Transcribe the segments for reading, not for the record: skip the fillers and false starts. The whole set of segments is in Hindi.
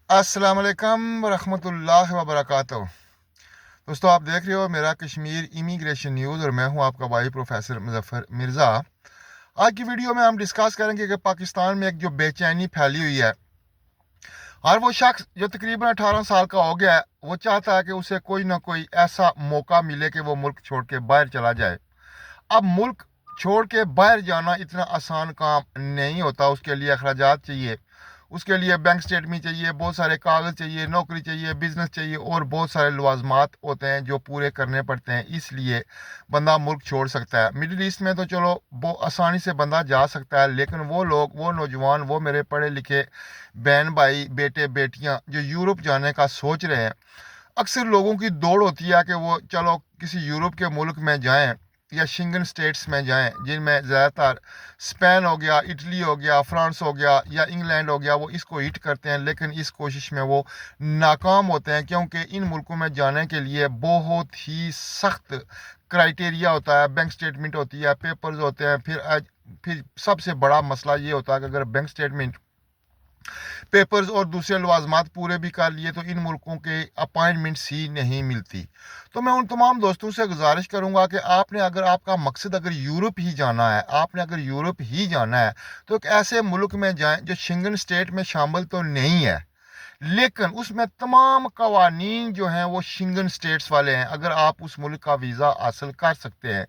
अस्सलाम वालेकुम रहमतुल्लाहि व बरकातहू। दोस्तों, आप देख रहे हो मेरा कश्मीर इमिग्रेशन न्यूज़ और मैं हूं आपका भाई प्रोफेसर मुजफ्फर मिर्ज़ा। आज की वीडियो में हम डिस्कस करेंगे कि पाकिस्तान में एक जो बेचैनी फैली हुई है और वो शख्स जो तकरीबन 18 साल का हो गया है, वो चाहता है कि उसे कोई ना कोई ऐसा मौका मिले कि वो मुल्क छोड़ के बाहर चला जाए। अब मुल्क छोड़ के बाहर जाना इतना आसान काम नहीं होता। उसके लिए अखराजात चाहिए, उसके लिए बैंक स्टेटमेंट चाहिए, बहुत सारे कागज़ चाहिए, नौकरी चाहिए, बिजनेस चाहिए और बहुत सारे लवाजमात होते हैं जो पूरे करने पड़ते हैं। इसलिए बंदा मुल्क छोड़ सकता है। मिडिल ईस्ट में तो चलो वो आसानी से बंदा जा सकता है, लेकिन वो लोग, वो नौजवान, वो मेरे पढ़े लिखे बहन भाई, बेटे बेटियां जो यूरोप जाने का सोच रहे हैं, अक्सर लोगों की दौड़ होती है कि वो चलो किसी यूरोप के मुल्क में जाएं या शेंगन स्टेट्स में जाएं, जिनमें ज़्यादातर स्पेन हो गया, इटली हो गया, फ्रांस हो गया या इंग्लैंड हो गया, वो इसको हिट करते हैं। लेकिन इस कोशिश में वो नाकाम होते हैं, क्योंकि इन मुल्कों में जाने के लिए बहुत ही सख्त क्राइटेरिया होता है। बैंक स्टेटमेंट होती है, पेपर्स होते हैं। फिर सबसे बड़ा मसला ये होता है कि अगर बैंक स्टेटमेंट, पेपर्स और दूसरे लवाजमात पूरे भी कर लिए तो इन मुल्कों के अपॉइंटमेंट्स ही नहीं मिलती। तो मैं उन तमाम दोस्तों से गुजारिश करूंगा कि आपने, अगर आपका मकसद अगर यूरोप ही जाना है, आपने अगर यूरोप ही जाना है, तो एक ऐसे मुल्क में जाएं जो शेंगन स्टेट में शामिल तो नहीं है, लेकिन उसमें तमाम कवानीन जो हैं वो शेंगन स्टेट्स वाले हैं। अगर आप उस मुल्क का वीज़ा हासिल कर सकते हैं।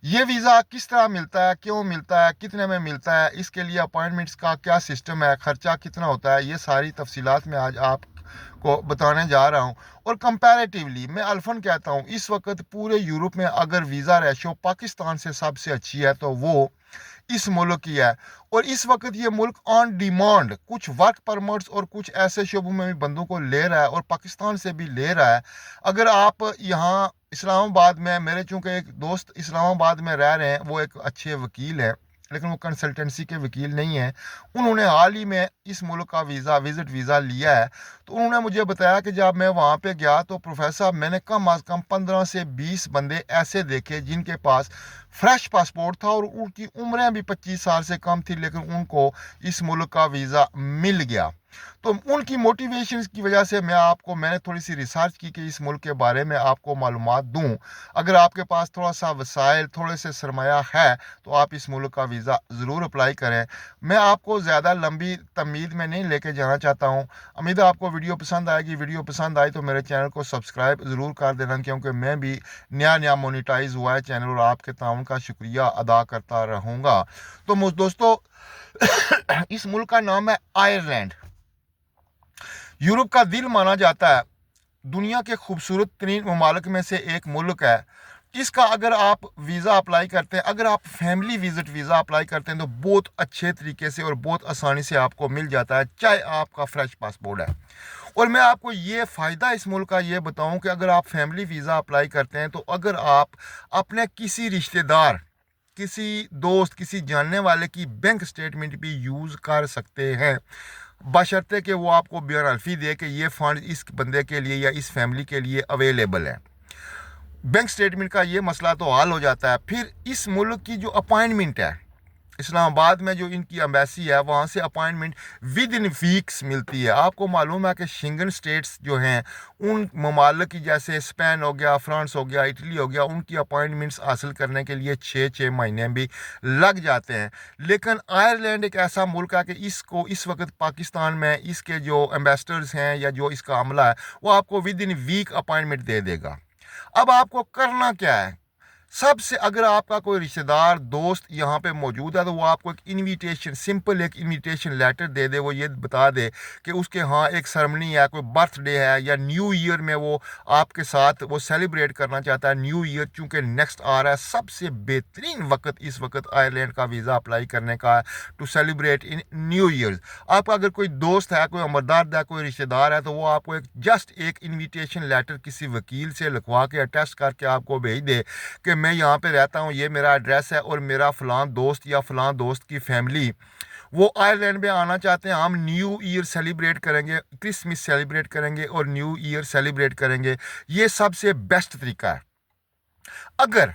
ये वीज़ा किस तरह मिलता है, क्यों मिलता है, कितने में मिलता है, इसके लिए अपॉइंटमेंट्स का क्या सिस्टम है, खर्चा कितना होता है, ये सारी तफसीलात मैं आज आपको बताने जा रहा हूँ। और कंपैरेटिवली मैं अल्फन कहता हूँ, इस वक्त पूरे यूरोप में अगर वीज़ा रेशो पाकिस्तान से सबसे अच्छी है तो वो इस मुल्क की है। और इस वक्त ये मुल्क ऑन डिमांड कुछ वर्क परमिट्स और कुछ ऐसे शोबों में भी बंदों को ले रहा है और पाकिस्तान से भी ले रहा है। अगर आप यहाँ इस्लामाबाद में, मेरे चूंकि एक दोस्त इस्लामाबाद में रह रहे हैं, वो एक अच्छे वकील हैं, लेकिन वो कंसल्टेंसी के वकील नहीं है। उन्होंने हाल ही में इस मुल्क का विज़िट वीज़ा लिया है। तो उन्होंने मुझे बताया कि जब मैं वहाँ पे गया तो प्रोफेसर साहब, मैंने कम अज़ कम 15 से 20 बंदे ऐसे देखे जिनके पास फ्रेश पासपोर्ट था और उनकी उम्रें भी 25 साल से कम थी, लेकिन उनको इस मुल्क का वीज़ा मिल गया। तो उनकी मोटिवेशन की वजह से मैंने थोड़ी सी रिसर्च की कि इस मुल्क के बारे में आपको मालूमात दूं। अगर आपके पास थोड़ा सा वसाइल, थोड़े से सरमाया है, तो आप इस मुल्क का वीज़ा ज़रूर अप्लाई करें। मैं आपको ज़्यादा लंबी तमीद में नहीं लेके जाना चाहता हूँ। उम्मीद है आपको वीडियो पसंद आएगी। वीडियो पसंद आई तो मेरे चैनल को सब्सक्राइब ज़रूर कर देना, क्योंकि मैं भी नया नया मोनिटाइज हुआ है चैनल और आपके ताउन का शुक्रिया अदा करता रहूँगा। तो दोस्तों, इस मुल्क का नाम है आयरलैंड। यूरोप का दिल माना जाता है। दुनिया के खूबसूरत तरीन ममालिक में से एक मुल्क है। इसका अगर आप वीज़ा अप्लाई करते हैं, अगर आप फैमिली विजिट वीज़ा अप्लाई करते हैं, तो बहुत अच्छे तरीके से और बहुत आसानी से आपको मिल जाता है, चाहे आपका फ्रेश पासपोर्ट है। और मैं आपको ये फ़ायदा इस मुल्क का ये बताऊं कि अगर आप फैमिली वीज़ा अप्लाई करते हैं, तो अगर आप अपने किसी रिश्तेदार, किसी दोस्त, किसी जानने वाले की बैंक स्टेटमेंट भी यूज़ कर सकते हैं, बशर्ते कि वो आपको बयान अल्फी दे कि ये फ़ंड इस बंदे के लिए या इस फैमिली के लिए अवेलेबल है। बैंक स्टेटमेंट का ये मसला तो हल हो जाता है। फिर इस मुल्क की जो अपॉइंटमेंट है, इस्लामाबाद में जो इनकी एम्बेसी है, वहाँ से अपॉइंटमेंट विद इन वीक्स मिलती है। आपको मालूम है कि शेंगन स्टेट्स जो हैं, उन ममालिक की जैसे स्पेन हो गया, फ्रांस हो गया, इटली हो गया, उनकी अपॉइंटमेंट्स हासिल करने के लिए 6-6 महीने भी लग जाते हैं। लेकिन आयरलैंड एक ऐसा मुल्क है कि इसको इस वक्त पाकिस्तान में इसके जो एम्बेसडर्स हैं या जो इसका अमला है, वो आपको विद इन वीक अपॉइंटमेंट दे देगा। अब आपको करना क्या है? सबसे, अगर आपका कोई रिश्तेदार, दोस्त यहाँ पे मौजूद है, तो वो आपको एक इनविटेशन, सिंपल एक इनविटेशन लेटर दे दे। वो ये बता दे कि उसके यहाँ एक सेरेमनी है, कोई बर्थडे है या न्यू ईयर में वो आपके साथ वो सेलिब्रेट करना चाहता है। न्यू ईयर चूँकि नेक्स्ट आ रहा है, सबसे बेहतरीन वक्त इस वक्त आयरलैंड का वीज़ा अप्लाई करने का है, to celebrate in new year. आपका अगर कोई दोस्त है, कोई अमरदार है, कोई रिश्तेदार है, तो वो आपको एक इन्विटेशन लेटर किसी वकील से लिखवा के अटेस्ट करके आपको भेज दे कि मैं यहाँ पे रहता हूँ, ये मेरा एड्रेस है और मेरा फ़लाँ दोस्त या फ़लाँ दोस्त की फैमिली वो आयरलैंड में आना चाहते हैं। हम न्यू ईयर सेलिब्रेट करेंगे, क्रिसमस सेलिब्रेट करेंगे और न्यू ईयर सेलिब्रेट करेंगे। ये सबसे बेस्ट तरीका है। अगर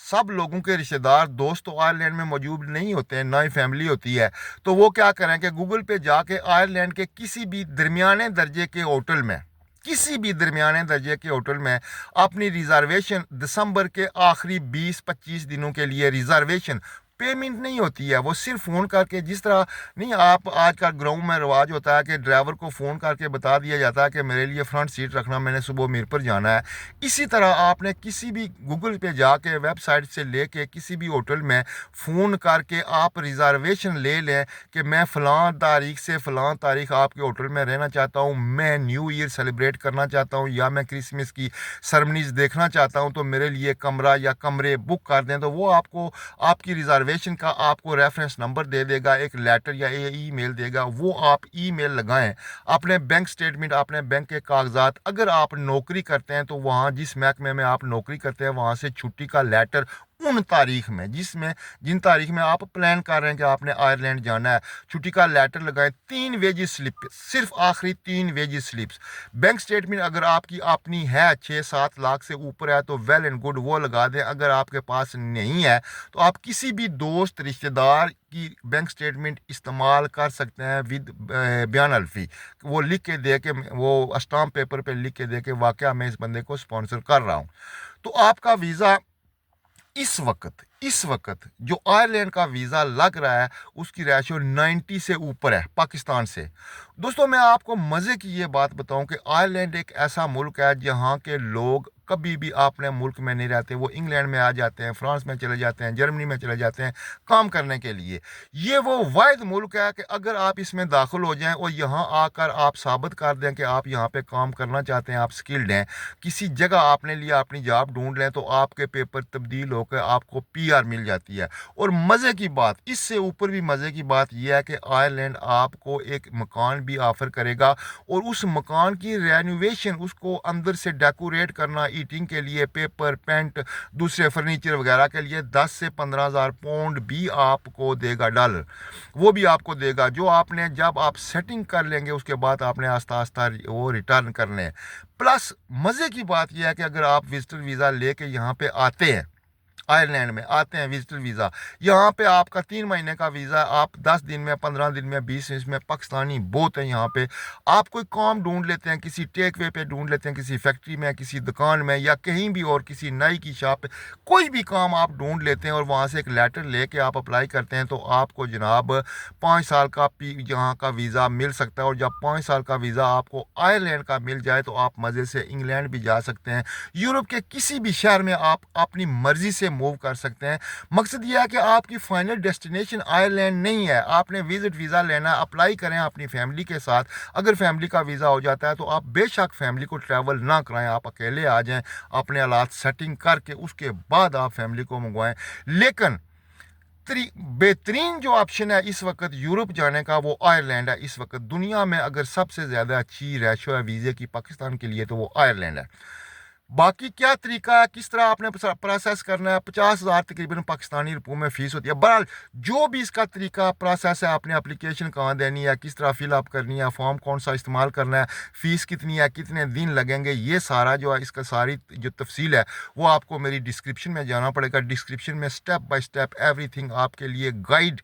सब लोगों के रिश्तेदार दोस्त तो आयरलैंड में मौजूद नहीं होते हैं, ना ही फैमिली होती है। तो वो क्या करें कि गूगल पे जाके आयरलैंड के किसी भी दरमियाने दर्जे के होटल में, किसी भी दरमियाने दर्जे के होटल में अपनी रिजर्वेशन, दिसंबर के आखिरी 20-25 दिनों के लिए रिजर्वेशन, पेमेंट नहीं होती है, वो सिर्फ फ़ोन करके, जिस तरह नहीं आप आजकल ग्राउंड में रिवाज होता है कि ड्राइवर को फ़ोन करके बता दिया जाता है कि मेरे लिए फ्रंट सीट रखना, मैंने सुबह मीरपुर जाना है। इसी तरह आपने किसी भी गूगल पे जाके वेबसाइट से लेके किसी भी होटल में फ़ोन करके आप रिजर्वेशन ले लें कि मैं फ़लाँ तारीख से फ़लाँ तारीख आपके होटल में रहना चाहता हूँ, मैं न्यू ईयर सेलिब्रेट करना चाहता हूँ या मैं क्रिसमस की सरमनीज़ देखना चाहता हूँ, तो मेरे लिए कमरा या कमरे बुक कर दें। तो वो आपको आपकी रिजर्वेशन का आपको रेफरेंस नंबर दे देगा, एक लेटर या ईमेल देगा, वो आप ईमेल लगाएं। अपने बैंक स्टेटमेंट, अपने बैंक के कागजात, अगर आप नौकरी करते हैं तो वहाँ जिस महकमे में आप नौकरी करते हैं वहाँ से छुट्टी का लेटर उन तारीख में जिन तारीख में आप प्लान कर रहे हैं कि आपने आयरलैंड जाना है, छुट्टी का लेटर लगाएं। 3 वेजेस स्लिप, सिर्फ आखिरी 3 वेजेस स्लिप्स। बैंक स्टेटमेंट अगर आपकी अपनी है 6-7 लाख से ऊपर है तो वेल एंड गुड, वो लगा दें। अगर आपके पास नहीं है तो आप किसी भी दोस्त रिश्तेदार की बैंक स्टेटमेंट इस्तेमाल कर सकते हैं विद बयान अल्फी। वो लिख के दे के, वो स्टाम्प पेपर पे लिख के दे के वाकया मैं इस बंदे को स्पॉन्सर कर रहा हूँ। तो आपका वीज़ा इस वक्त जो आयरलैंड का वीज़ा लग रहा है उसकी रेशियो 90 से ऊपर है पाकिस्तान से। दोस्तों मैं आपको मज़े की ये बात बताऊं कि आयरलैंड एक ऐसा मुल्क है जहां के लोग कभी भी अपने मुल्क में नहीं रहते, वो इंग्लैंड में आ जाते हैं, फ्रांस में चले जाते हैं, जर्मनी में चले जाते हैं काम करने के लिए। ये वो वाहिद मुल्क है कि अगर आप इसमें दाखिल हो जाएं और यहाँ आकर आप साबित कर दें कि आप यहाँ पे काम करना चाहते हैं, आप स्किल्ड हैं, किसी जगह आपने लिया अपनी जॉब ढूंढ लें, तो आपके पेपर तब्दील होकर आपको पीआर मिल जाती है। और मज़े की बात, इससे ऊपर भी मज़े की बात यह है कि आयरलैंड आपको एक मकान भी ऑफ़र करेगा और उस मकान की रेनोवेशन, उसको अंदर से डेकोरेट करना, ईटिंग के लिए, पेपर, पेंट, दूसरे फर्नीचर वगैरह के लिए 10 से 15,000 पाउंड भी आपको देगा, डॉलर वो भी आपको देगा, जो आपने जब आप सेटिंग कर लेंगे उसके बाद आपने आस्ता आस्ता वो रिटर्न करने। प्लस मज़े की बात यह है कि अगर आप विजिटर वीज़ा लेके यहाँ पे आते हैं, आयरलैंड में आते हैं विजिटर वीज़ा, यहाँ पे आपका 3 महीने का वीज़ा, आप 10 दिन में, 15 दिन में, 20 दिन में, पाकिस्तानी बहुत है यहाँ पे। आप कोई काम ढूंढ लेते हैं, किसी टेक वे पे ढूंढ लेते हैं, किसी फैक्ट्री में, किसी दुकान में या कहीं भी और किसी नाई की शॉप पे, कोई भी काम आप ढूंढ लेते हैं और वहाँ से एक लेटर लेके आप अप्लाई करते हैं तो आपको जनाब 5 साल का यहाँ का वीज़ा मिल सकता है। और जब 5 साल का वीज़ा आपको आयरलैंड का मिल जाए तो आप मज़े से इंग्लैंड भी जा सकते हैं, यूरोप के किसी भी शहर में आप अपनी मर्ज़ी से मूव कर सकते हैं। मकसद यह है कि आपकी फाइनल डेस्टिनेशन आयरलैंड नहीं है, आपने विजिट वीज़ा लेना, अप्लाई करें अपनी फैमिली के साथ। अगर फैमिली का वीज़ा हो जाता है तो आप बेशक फैमिली को ट्रैवल ना कराएं, आप अकेले आ जाएं, अपने हालात सेटिंग करके उसके बाद आप फैमिली को मंगवाएं। लेकिन बेहतरीन जो ऑप्शन है इस वक्त यूरोप जाने का वो आयरलैंड है। इस वक्त दुनिया में अगर सबसे ज़्यादा अच्छी रेशो है वीज़े की पाकिस्तान के लिए तो वो आयरलैंड है। बाकी क्या तरीका है, किस तरह आपने प्रोसेस करना है, 50,000 तकरीबन पाकिस्तानी रुपयों में फ़ीस होती है। बहरहाल जो भी इसका तरीका प्रोसेस है, आपने एप्लीकेशन कहाँ देनी है, किस तरह फिलअप करनी है, फॉर्म कौन सा इस्तेमाल करना है, फ़ीस कितनी है, कितने दिन लगेंगे, ये सारा जो है इसका सारी जो तफसील है वो आपको मेरी डिस्क्रिप्शन में जाना पड़ेगा। डिस्क्रिप्शन में स्टेप बाय स्टेप एवरीथिंग आपके लिए गाइड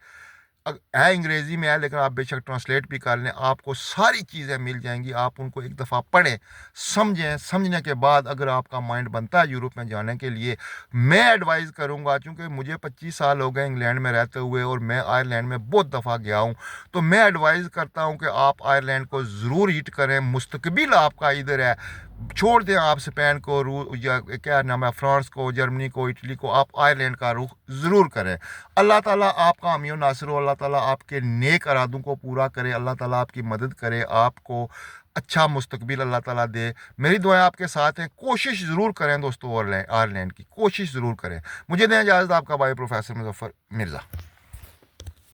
है, अंग्रेज़ी में है लेकिन आप बेशक ट्रांसलेट भी कर लें, आपको सारी चीज़ें मिल जाएंगी। आप उनको एक दफ़ा पढ़ें, समझें, समझने के बाद अगर आपका माइंड बनता है यूरोप में जाने के लिए, मैं एडवाइज़ करूंगा, चूँकि मुझे 25 साल हो गए इंग्लैंड में रहते हुए और मैं आयरलैंड में बहुत दफ़ा गया हूँ, तो मैं एडवाइज़ करता हूँ कि आप आयरलैंड को ज़रूर हिट करें। मुस्तकबिल आपका इधर है, छोड़ दें आप स्पेन को, या क्या नाम है, फ्रांस को, जर्मनी को, इटली को, आप आयरलैंड का रुख ज़रूर करें। अल्लाह ताला आपका हामी व नासिर हो, अल्लाह ताला आपके नेक इरादों को पूरा करे, अल्लाह ताला आपकी मदद करे, आपको अच्छा मुस्तकबिल अल्लाह ताला दे। मेरी दुआएं आपके साथ हैं, कोशिश ज़रूर करें दोस्तों, आयरलैंड की कोशिश ज़रूर करें। मुझे दें इजाज़त, आपका भाई प्रोफेसर मुजफ्फर मिर्ज़ा।